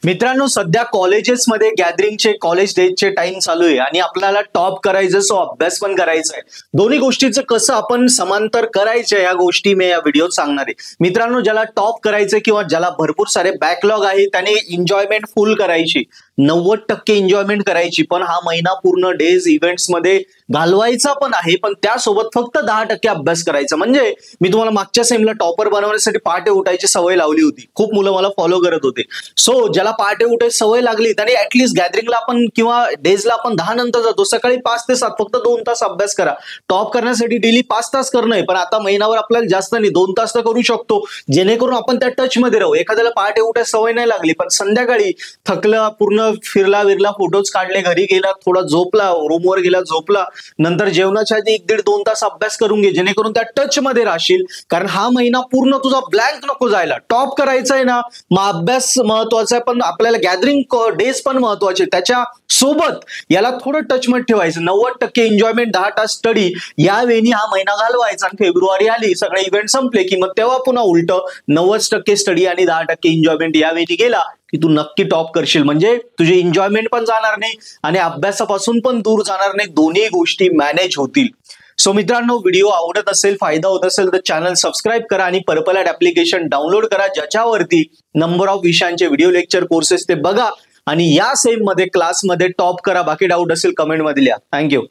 मित्रांनो, सध्या कॉलेजेसमध्ये गॅदरिंगचे कॉलेज डेजचे टाइम चालू आहे आणि आपल्याला टॉप करायचं सो अभ्यास पण करायचा आहे. दोन्ही गोष्टीचं कसं आपण समांतर करायचं या गोष्टी मी या व्हिडिओत सांगणार आहे. मित्रांनो, ज्याला टॉप करायचं किंवा ज्याला भरपूर सारे बॅकलॉग आहे त्याने एन्जॉयमेंट फुल करायची, 90% एन्जॉयमेंट करायची, पण हा महिना पूर्ण डेज इव्हेंट्स मध्ये घालवायचा पण आहे, पण त्यासोबत फक्त 10% अभ्यास करायचा. म्हणजे मी तुम्हाला मागच्या सेमला टॉपर बनवण्यासाठी पहाटे उठायची सवय लावली होती. खूप मुलं मला फॉलो करत होते. सो ज्याला पहाटे उठायची सवय लागली त्याने ऍटलीस्ट गॅदरिंगला आपण किंवा डेजला आपण 10 नंतर जातो, सकाळी 5 ते 7 फक्त 2 तास अभ्यास करा. टॉप करण्यासाठी डेली 5 तास करणं आहे, पण आता महिनाभर आपल्याला जास्त नाही 2 तास तर करू शकतो, जेणेकरून आपण त्या टच मध्ये राहू. एखाद्याला पहाटे उठायची सवय नाही लागली, पण संध्याकाळी थकला, पूर्ण फिरला विरला, फोटोज काढले, घरी गेला, थोडा झोपला, रूमवर गेला, झोपला, नंतर जेवणाच्या आधी 1-1.5-2 तास अभ्यास करून घे, जेणेकरून त्या टच मध्ये राहशील. कारण हा महिना पूर्ण तुझा ब्लँक नको जायला. टॉप करायचा आहे ना, मग अभ्यास महत्वाचा आहे, पण आपल्याला गॅदरिंग डेज पण महत्वाचे. त्याच्या सोबत याला थोडं टच मध्ये ठेवायचं. 90% एन्जॉयमेंट, 10 तास स्टडी, या वेळी हा महिना घालवायचा. आणि फेब्रुवारी आली, सगळे इव्हेंट संपले की मग तेव्हा पुन्हा उलट 90% स्टडी आणि 10% एन्जॉयमेंट या वेळी गेला की तू नक्की टॉप करशील. म्हणजे तुझी एन्जॉयमेंट पण जाणार नाही आणि अभ्यासापासून पण दूर जाणार नाही, दोन्ही गोष्टी मॅनेज होतील. सो मित्रांनो, व्हिडिओ आवडत असेल, फायदा होत असेल तर चॅनल सबस्क्राईब करा आणि पर्पल ॲड ऍप्लिकेशन डाउनलोड करा, ज्याच्यावरती नंबर ऑफ विषयांचे व्हिडिओ लेक्चर कोर्सेस ते बघा आणि या सेम मध्ये क्लासमध्ये टॉप करा. बाकी डाऊट असेल कमेंट मध्ये लिहा. थँक्यू.